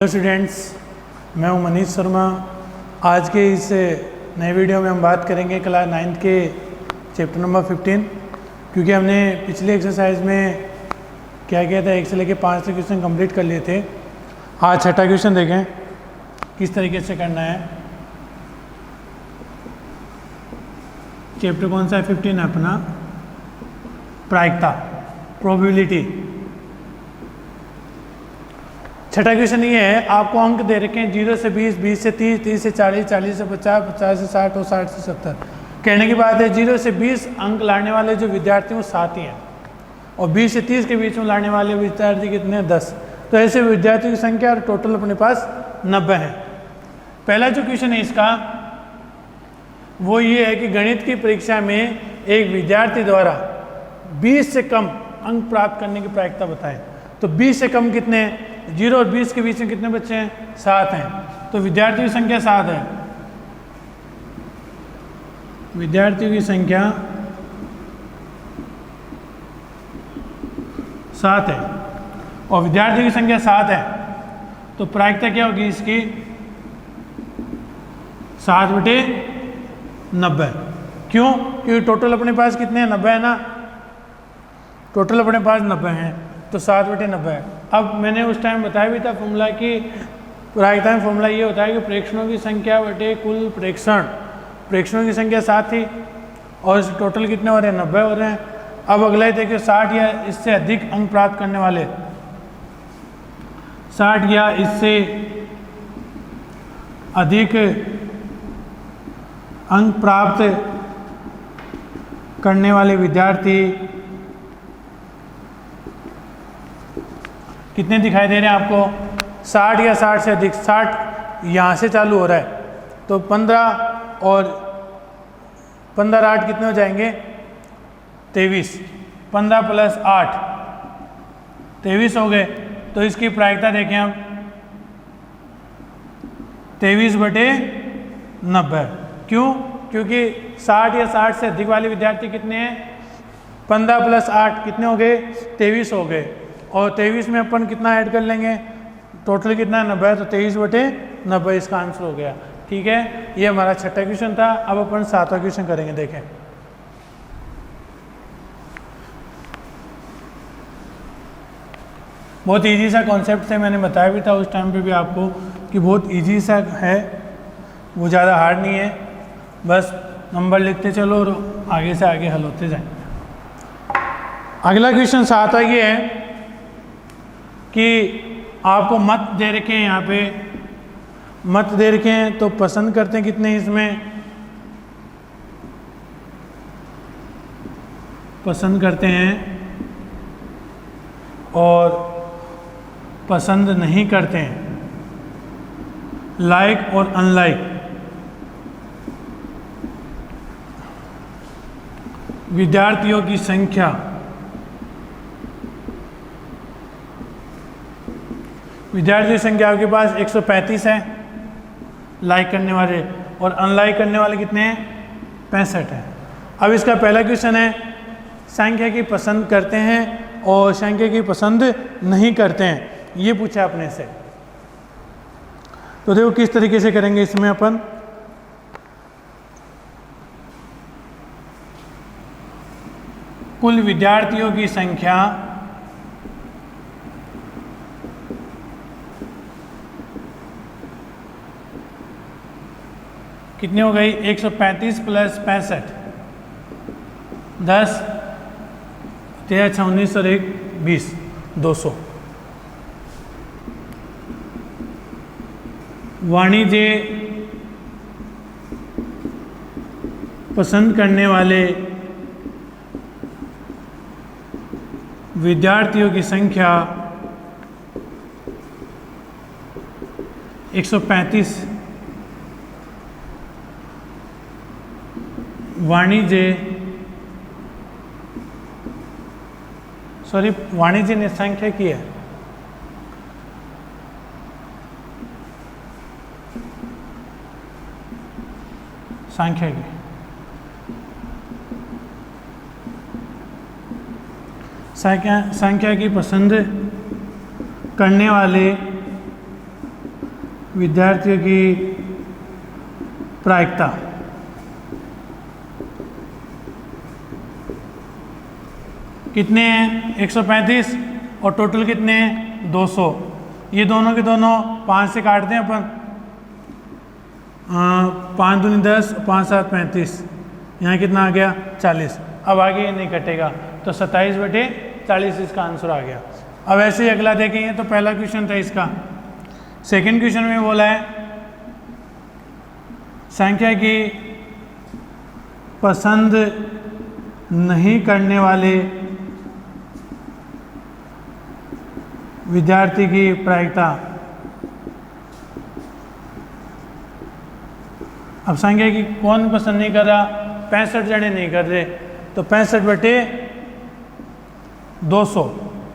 Hello students, मैं हूं मनीष शर्मा। आज के इस नए वीडियो में हम बात करेंगे क्लास 9 के चैप्टर नंबर 15, क्योंकि हमने पिछली एक्सरसाइज में क्या किया था, 1 से लेकर 5 तक क्वेश्चन कंप्लीट कर लिए थे। आज छठा क्वेश्चन देखें किस तरीके से करना है। चैप्टर कौन सा है? 15 है अपना, प्रायिकता, प्रोबेबिलिटी। छठा क्वेश्चन ये है, आपको अंक दे रखे हैं 0 से 20, 20 से 30, 30 से 40, 40 से 50, 50 से 60 और 60 से 70। कहने की बात है 0 से 20 अंक लाने वाले जो विद्यार्थी हैं वो 7 ही हैं, और 20 से 30 के बीच में लाने वाले विद्यार्थी कितने हैं? 10। तो ऐसे विद्यार्थियों की संख्या और टोटल अपने पास 90 है। पहला जो क्वेश्चन है इसका वो ये है कि गणित की परीक्षा में एक विद्यार्थी द्वारा 20 से कम अंक प्राप्त करने की प्रायिकता बताएं। तो 20 से कम कितने हैं? 0 और 20 के बीच में कितने बच्चे हैं? 7 हैं। तो विद्यार्थियों की संख्या 7 है। विद्यार्थियों की संख्या 7 है, और विद्यार्थियों की संख्या 7 है तो प्रायिकता क्या होगी इसकी? 7/90। क्यों? क्योंकि टोटल अपने पास कितने हैं? 90 है ना। टोटल अपने पास 90 हैं, तो 7/90 है। अब मैंने उस टाइम बताया भी था फॉर्मूला कि प्रायिकता में फॉर्मूला ये होता है कि प्रेक्षणों की संख्या बटे कुल प्रेक्षण। प्रेक्षणों की संख्या 7 थी और टोटल कितने हो रहे हैं? 90 हो रहे हैं। अब अगला ही देखिए, 60 या इससे अधिक अंक प्राप्त करने वाले, 60 या इससे अधिक अंक प्राप्त करने वाले विद्यार्थी कितने दिखाई दे रहे हैं आपको? 60 या 60 से अधिक। 60 यहाँ से चालू हो रहा है तो 15 और 15 8 कितने हो जाएंगे? 23। 15 + 8 23 हो गए। तो इसकी प्रायिकता देखें हम, 23/90। क्यों? क्योंकि 60 या 60 से अधिक वाले विद्यार्थी कितने हैं? 15 + 8 कितने हो गए? 23 हो गए। और 23 में अपन कितना ऐड कर लेंगे? टोटल कितना है? 90 है, तो 23/90 इसका आंसर हो गया। ठीक है, ये हमारा छठा क्वेश्चन था। अब अपन 7वां क्वेश्चन करेंगे। देखें, बहुत इजी सा कॉन्सेप्ट है, मैंने बताया भी था उस टाइम पे भी आपको कि बहुत इजी सा है, वो ज़्यादा हार्ड नहीं है। बस नंबर लिखते चलो और आगे से आगे हल होते जाएं। अगला क्वेश्चन 7वां ये है कि आपको मत दे रखे हैं, यहाँ पे मत दे रखे हैं, तो पसंद करते हैं कितने इसमें? पसंद करते हैं और पसंद नहीं करते हैं, लाइक और अनलाइक। विद्यार्थियों की संख्या विद्यार्थी संख्या आपके पास 135 है लाइक करने वाले, और अनलाइक करने वाले कितने हैं? 65 है। अब इसका पहला क्वेश्चन है, संख्या की पसंद करते हैं और संख्या की पसंद नहीं करते हैं, ये पूछा अपने से। तो देखो किस तरीके से करेंगे इसमें अपन। कुल विद्यार्थियों की संख्या कितनी हो गई? 135 + 65, 10 13 6 19 और 1 20, 200। वाणिज्य पसंद करने वाले विद्यार्थियों की संख्या 135। वाणिज्य ने संख्या की है, संख्या की। संख्या की पसंद करने वाले विद्यार्थियों की प्रायिकता कितने हैं 135 और टोटल कितने हैं 200। ये दोनों के दोनों 5 से काटते हैं अपन, 5 दूनी 10, 5 7 35, यहाँ कितना आ गया 40। अब आगे ये नहीं कटेगा तो 27/40 इसका आंसर आ गया। अब ऐसे ही अगला देखेंगे तो पहला क्वेश्चन था इसका। सेकंड क्वेश्चन में बोला है संख्या की पसंद नहीं करने वाले विद्यार्थी की प्रायिकता। अब संख्या की कौन पसंद नहीं कर रहा, 65 जने नहीं कर रहे, तो 65/200,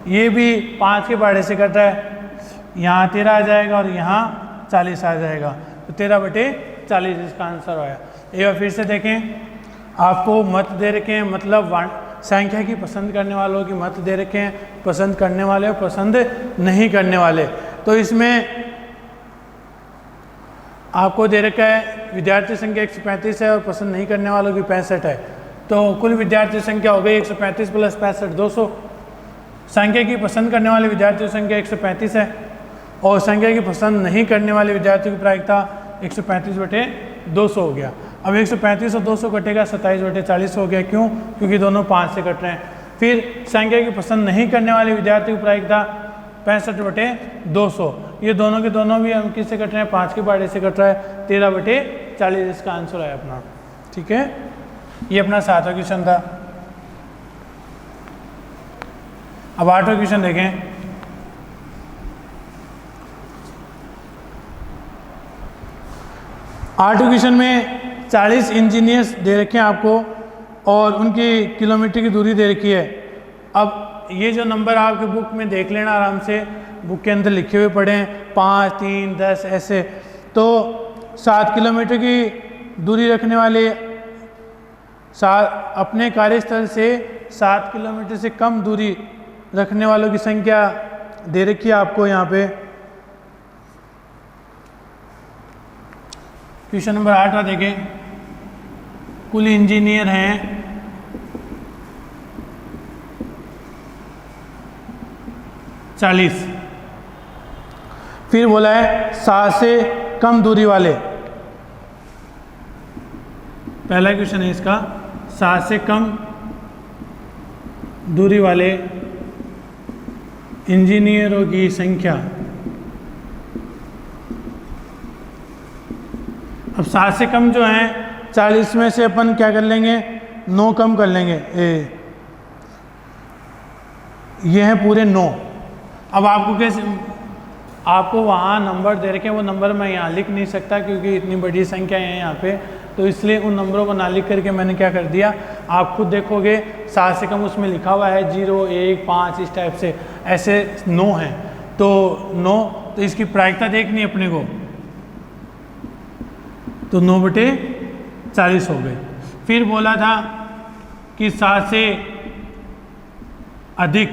ये भी 5 के बाड़े से कट रहा है, यहाँ 13 आ जाएगा और यहाँ 40 आ जाएगा, तो 13/40 इसका आंसर आया। एक बार फिर से देखें, आपको मत दे रखे हैं, मतलब संख्या की पसंद करने वालों की मत दे रखे हैं, पसंद करने वाले और पसंद नहीं करने वाले। तो इसमें आपको दे रखा है विद्यार्थी संख्या 135 है और पसंद नहीं करने वालों की 65 है, तो कुल विद्यार्थी संख्या हो गई 135 + 65 200। संख्या की पसंद करने वाले विद्यार्थियों की संख्या 135 है और संख्या की पसंद नहीं करने वाले विद्यार्थियों की प्रायिकता 135/200 हो गया। अब 135 और 200 कटेगा 27/40 हो गया। क्यों? क्योंकि दोनों 5 से कट रहे हैं। फिर संख्या की पसंद नहीं करने वाले विद्यार्थी की प्रायिकता 65/200, ये दोनों के दोनों भी हम किससे कट रहे हैं, 5 के बाड़े से कट रहा है, 13/40 इसका आंसर है अपना। ठीक है, ये अपना 7वां क्वेश्चन था। अब 8वां क्वेश्चन देखें। आठवें क्वेश्चन में 40 इंजीनियर्स दे रखे हैं आपको और उनकी किलोमीटर की दूरी दे रखी है। अब ये जो नंबर आपके बुक में देख लेना आराम से, बुक के अंदर लिखे हुए पड़े हैं 5, 3, 10 ऐसे। तो 7 किलोमीटर की दूरी रखने वाले अपने कार्यस्थल से 7 किलोमीटर से कम दूरी रखने वालों की संख्या दे रखी है आपको यहाँ पे। क्वेश्चन नंबर 8 देखें। कुल इंजीनियर हैं 40। फिर बोला है 7 से कम दूरी वाले, पहला क्वेश्चन है इसका, 7 से कम दूरी वाले इंजीनियरों की संख्या। अब 7 से कम जो हैं 40 में से अपन क्या कर लेंगे, 9 कम कर लेंगे। ये हैं पूरे 9। अब आपको कैसे, आपको वहाँ नंबर दे रखे हैं, वो नंबर मैं यहाँ लिख नहीं सकता क्योंकि इतनी बड़ी संख्या है यहाँ पे, तो इसलिए उन नंबरों को ना लिख करके मैंने क्या कर दिया, आप खुद देखोगे 7 से कम उसमें लिखा हुआ है 0, 1, 5 इस टाइप से, ऐसे 9 हैं। तो 9, तो इसकी प्रायिकता देखनी है अपने को, तो 9/40 हो गए। फिर बोला था कि 7 से अधिक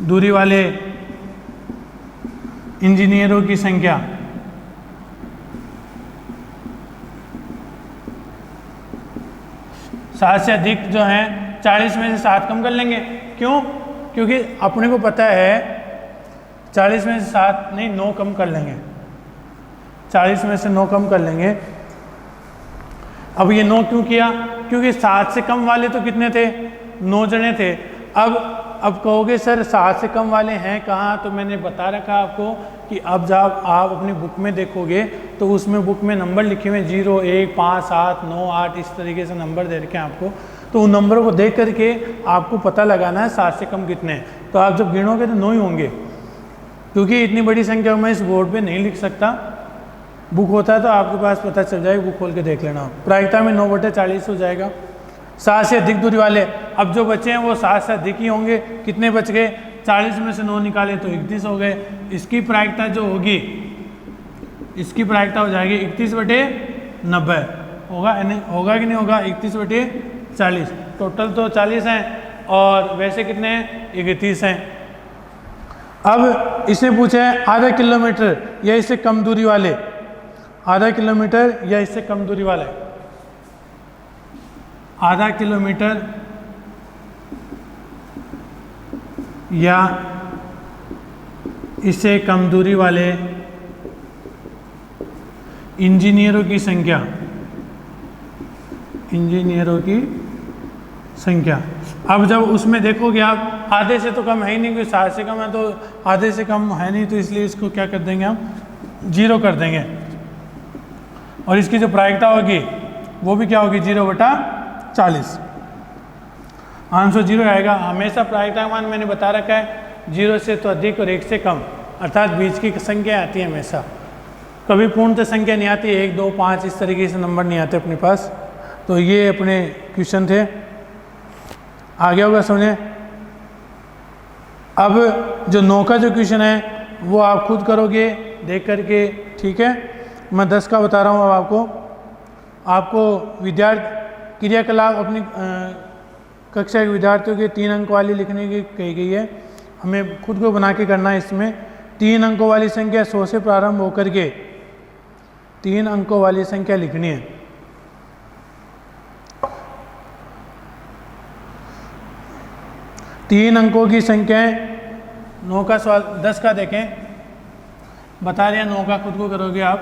दूरी वाले इंजीनियरों की संख्या। सात से अधिक जो हैं 40 में से 7 कम कर लेंगे। क्यों? क्योंकि अपने को पता है 40 में से 7 नहीं 9 कम कर लेंगे, 40 में से 9 कम कर लेंगे। अब ये 9 क्यों किया? क्योंकि 7 से कम वाले तो कितने थे, 9 जने थे। अब कहोगे सर 7 से कम वाले हैं कहाँ, तो मैंने बता रखा आपको कि अब जब आप अपनी बुक में देखोगे तो उसमें बुक में नंबर लिखे हुए 0, 1, 5, 7, 9, 8 इस तरीके से नंबर दे रखे हैं आपको। तो उन नंबरों को देख करके आपको पता लगाना है 7 से कम कितने हैं। तो आप जब गिनोगे तो 9 ही होंगे, क्योंकि इतनी बड़ी संख्या मैं इस बोर्ड पे नहीं लिख सकता। बुक होता है तो आपके पास पता चल जाएगा, बुक खोल के देख लेना। प्रायिकता में 9/40 हो जाएगा। 7 से अधिक दूरी वाले, अब जो बचे हैं वो 7 से अधिक ही होंगे। कितने बच गए, 40 में से 9 निकाले तो 31 हो गए। इसकी प्रायिकता जो होगी, इसकी प्रायिकता हो जाएगी 31/90। होगा कि नहीं होगा, 31/40। टोटल तो 40 हैं और वैसे कितने हैं, 31 हैं। अब इसने पूछा है आधा किलोमीटर या इससे कम दूरी वाले, आधा किलोमीटर या इससे कम दूरी वाले, आधा किलोमीटर या इससे कम दूरी वाले इंजीनियरों की संख्या, इंजीनियरों की संख्या। अब जब उसमें देखोगे आप आधे से तो कम है ही नहीं, क्योंकि 60 से कम है तो आधे से कम है नहीं, तो इसलिए इसको क्या कर देंगे हम, 0 कर देंगे। और इसकी जो प्रायिकता होगी वो भी क्या होगी, 0/40। आंसर 0 आएगा। हमेशा प्रायिकता मान मैंने बता रखा है 0 से तो अधिक और 1 से कम, अर्थात बीच की संख्या आती है हमेशा, कभी पूर्णतः संख्या नहीं आती, 1 2 5 इस तरीके से नंबर नहीं आते अपने पास। तो ये अपने क्वेश्चन थे, आगे होगा समझे। अब जो 9 का जो क्वेश्चन है वो आप खुद करोगे देख करके, ठीक है। मैं 10 का बता रहा हूँ। अब आपको विद्यार्थी क्रियाकलाप अपनी कक्षा के विद्यार्थियों के 3 अंक वाली लिखने की कही गई है, हमें खुद को बना के करना है। इसमें 3 अंकों वाली संख्या 100 से प्रारंभ होकर के 3 अंकों वाली संख्या लिखनी है। तीन अंकों की संख्याएं 9 का सवाल, 10 का देखें, बता दिया 9 का खुद को करोगे आप।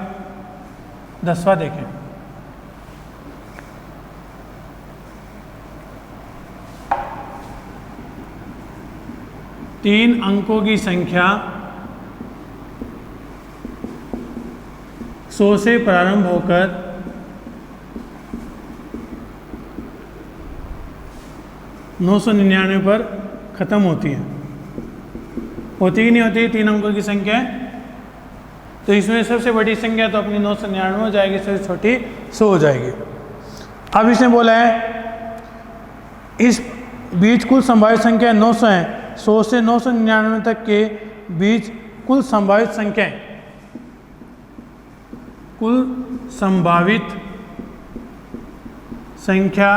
10वां देखें, तीन अंकों की संख्या 100 से प्रारंभ होकर 999 पर ख़त्म होती है। होती कि नहीं होती 3 अंकों की संख्या है? तो इसमें सबसे बड़ी संख्या तो अपनी 999 हो जाएगी, सबसे छोटी 100 हो जाएगी। अब इसने बोला है इस बीच कुल संभावित संख्या 900 है। 100 से 999 तक के बीच कुल संभावित संख्याएं, कुल संभावित संख्या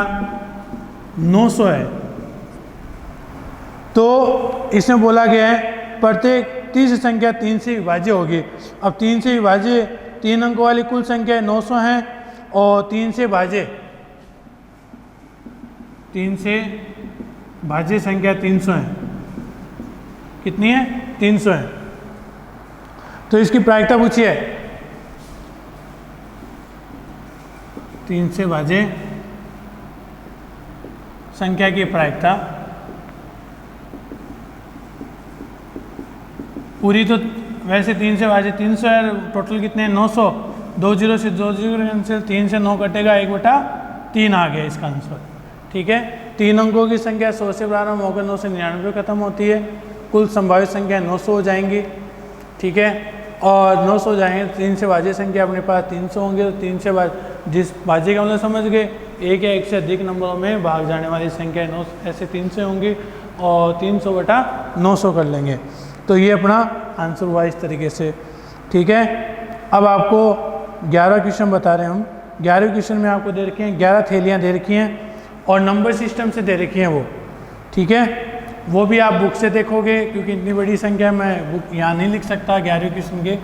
900 है। तो इसमें बोला गया है प्रत्येक तीसरी संख्या 3 से विभाज्य होगी। अब 3 से विभाज्य 3 अंकों वाली कुल संख्या 900 है और 3 से भाज्य संख्या 300 है। कितनी है? 300 है। तो इसकी प्रायिकता पूछी है, 3 से भाज्य संख्या की प्रायिकता पूरी तो वैसे 3 से भाज्य 300 है, टोटल कितने हैं? 900। 2 0 से 2 0 कैंसिल, 3 से 9 कटेगा, 1/3 आ गया इसका आंसर। ठीक है, 3 अंकों की संख्या 100 से प्रारंभ होकर 999 खत्म होती है। कुल संभावित संख्या 900 हो जाएंगी। ठीक है, और 900 हो जाएंगे, 3 से भाज्य संख्या अपने पास 300 होंगे। तो 3 से जिस भाज्य का मतलब समझ गए, एक या एक से अधिक नंबरों में भाग जाने वाली संख्या 9 ऐसे 3 से होंगी और 300/900 कर लेंगे। तो ये अपना आंसर हुआ इस तरीके से। ठीक है, अब आपको 11 क्वेश्चन बता रहे हैं हम। 11 क्वेश्चन में आपको दे रखी हैं 11 थैलियाँ दे रखी हैं और नंबर सिस्टम से दे रखी हैं वो। ठीक है, वो भी आप बुक से देखोगे क्योंकि इतनी बड़ी संख्या मैं बुक यहाँ नहीं लिख सकता। 11 क्वेश्चन के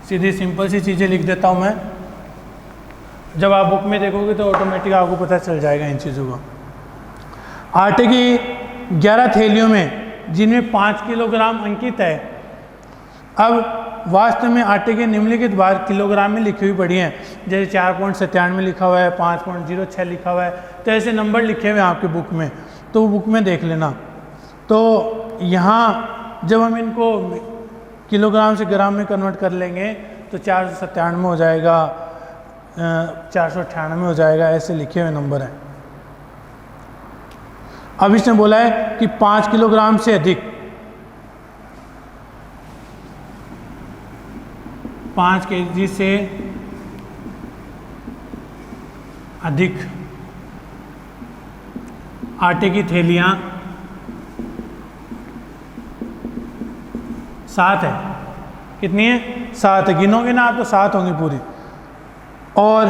सीधी सिंपल सी चीज़ें लिख देता हूँ मैं। जब आप बुक में देखोगे तो ऑटोमेटिक आपको पता चल जाएगा इन चीज़ों का। आटे की 11 थैलियों में जिनमें 5 किलोग्राम अंकित है। अब वास्तव में आटे के निम्नलिखित भार किलोग्राम में लिखी हुई पड़ी हैं, जैसे 4.97 लिखा हुआ है, 5.06 लिखा हुआ है, तो ऐसे नंबर लिखे हुए हैं आपके बुक में, तो वो बुक में देख लेना। तो यहाँ जब हम इनको किलोग्राम से ग्राम में कन्वर्ट कर लेंगे तो 497 हो जाएगा, 498 हो जाएगा, ऐसे लिखे हुए नंबर हैं। अब इसने बोला है कि 5 किलोग्राम से अधिक, 5 kg से अधिक आटे की थैलियाँ 7 है। कितनी है? 7 है। गिनोगे ना आप तो 7 होंगी पूरी। और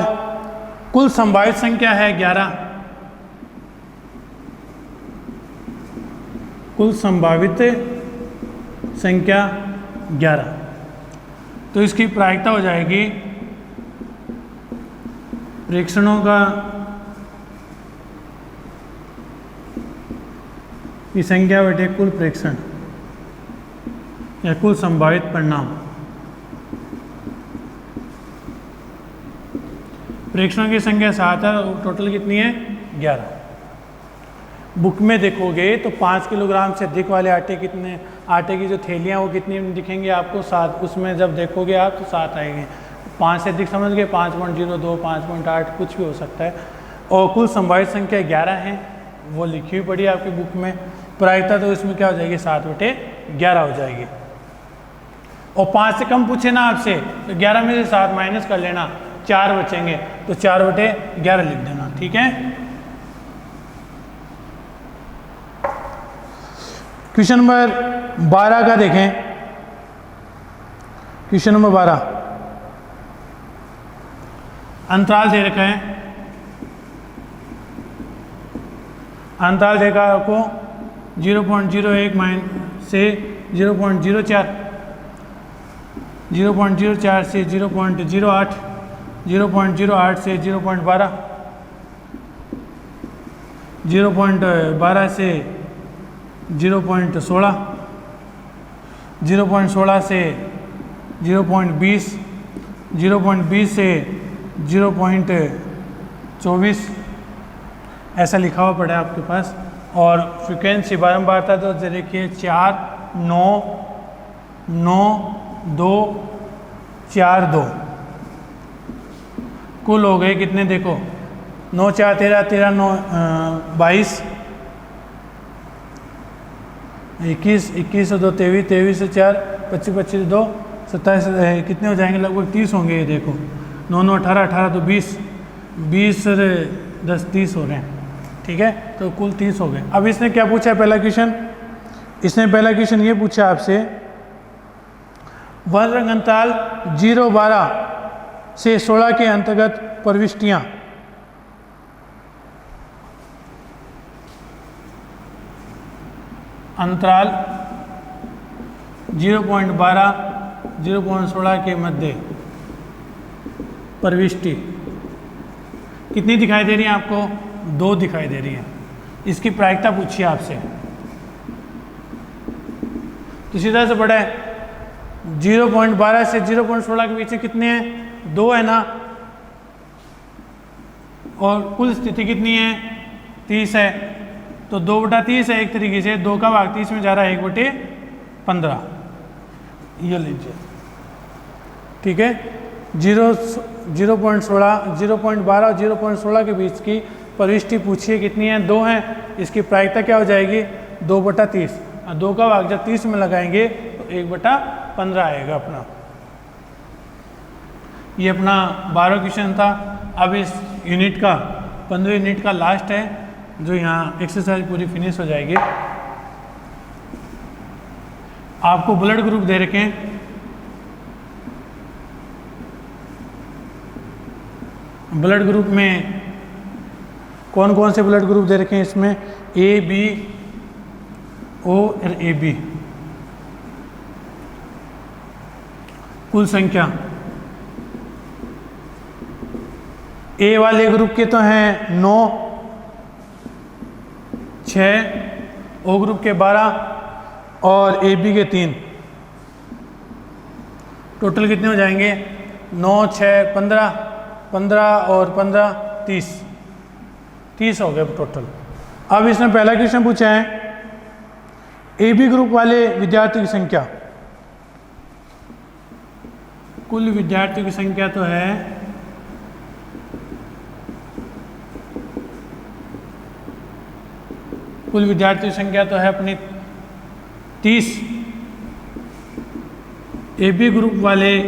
कुल संभावित संख्या है 11। कुल संभावित संख्या 11। तो इसकी प्रायिकता हो जाएगी प्रेक्षणों का की संख्या बटे कुल प्रेक्षण या कुल संभावित परिणाम। प्रेक्षणों की संख्या 7 है, टोटल कितनी है 11। बुक में देखोगे तो 5 किलोग्राम से अधिक वाले आटे की जो थैलियाँ वो कितनी दिखेंगी आपको 7। उसमें जब देखोगे आप तो 7 आएंगे। 5 से अधिक समझ गए, 5.02 5.8 कुछ भी हो सकता है। और कुल संभावित संख्या 11 है, वो लिखी हुई पड़ी है आपकी बुक में। प्रायिकता तो इसमें क्या हो जाएगी 7/11 हो जाएगी। और 5 से कम पूछे ना आपसे तो 11 में से 7 माइनस कर लेना, 4 बचेंगे तो 4/11 लिख देना। ठीक है। क्वेश्चन नंबर 12 का देखें। क्वेश्चन नंबर 12 अंतराल दे रखा है। अंतराल देखा आपको 0.01 से 0.04, 0.04 से 0.08, 0.08 से 0.12, 0.12 से 0.16, 0.16 से 0.20, 0.20 से 0.24 ऐसा लिखा हुआ पड़ा है आपके पास। और फ्रीक्वेंसी बारंबारता तो देखिए 4 9 9 2 4 2 कुल हो गए कितने देखो 9 4 13 13 9 22 21 21 से 2 23 23 से 4 25 25 से 2 27 कितने हो जाएंगे लगभग 30 होंगे। ये देखो 9 9 18 18 तो 20 20 से 10 30 हो रहे हैं। ठीक है, तो कुल 30 हो गए। अब इसने क्या पूछा है पहला क्वेश्चन, इसने पहला क्वेश्चन ये पूछा आपसे वर्णरंग अंतराल 0-12 से 16 के अंतर्गत प्रविष्टियां अंतराल 0.12 0.16 के मध्य प्रविष्टि कितनी दिखाई दे रही है आपको 2 दिखाई दे रही है। इसकी प्रायिकता पूछिए आपसे तो सीधा से पढ़ा है 0.12 से 0.16 के बीच कितने हैं 2 है ना, और कुल स्थिति कितनी है 30 है, तो 2/30 है। एक तरीके से 2 का भाग 30 में जा रहा है 1/15 ये लीजिए। ठीक है, 0.12 और 0.16 के बीच की प्रविष्टि पूछिए कितनी है 2 है। इसकी प्रायिकता क्या हो जाएगी 2/30, और 2 का भाग जब 30 में लगाएंगे तो 1/15 आएगा अपना। ये अपना 12 क्वेश्चन था। अब इस यूनिट का 15 यूनिट का लास्ट है जो यहाँ एक्सरसाइज पूरी फिनिश हो जाएगी। आपको ब्लड ग्रुप दे रखे हैं। ब्लड ग्रुप में कौन कौन से ब्लड ग्रुप दे रखे हैं इसमें ए बी ओ और ए बी। कुल संख्या ए वाले ग्रुप के तो हैं 9 6, ओ ग्रुप के 12 और ए बी के 3। टोटल कितने हो जाएंगे 9 6 15 15 और 15 30 हो गए टोटल। अब इसने पहला क्वेश्चन पूछा है ए बी ग्रुप वाले विद्यार्थियों की संख्या। कुल विद्यार्थियों की संख्या तो है कुल विद्यार्थियों की संख्या तो है अपनी 30। ए बी ग्रुप वाले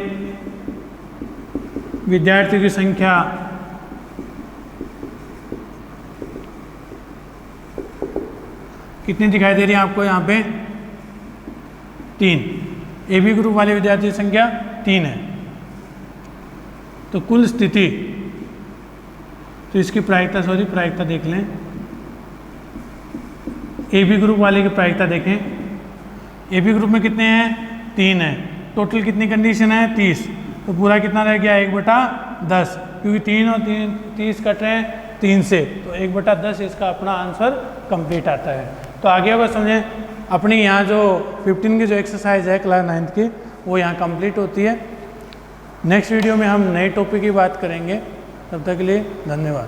विद्यार्थियों की संख्या कितनी दिखाई दे रही है आपको यहाँ पे 3। ए बी ग्रुप वाले विद्यार्थियों की संख्या 3 है। तो कुल स्थिति तो इसकी प्रायिकता देख लें। ए बी ग्रुप वाले की प्रायिकता देखें ए बी ग्रुप में कितने हैं 3 हैं, टोटल कितनी कंडीशन है 30, तो पूरा कितना रह गया 1/10, क्योंकि 3 और 30 कट रहे हैं 3 से, तो 1/10 इसका अपना आंसर कंप्लीट आता है। तो आगे अगर समझें अपनी यहाँ जो 15 की जो एक्सरसाइज है क्लास 9th की वो यहाँ कंप्लीट होती है। नेक्स्ट वीडियो में हम नए टॉपिक की बात करेंगे, तब तक के लिए धन्यवाद।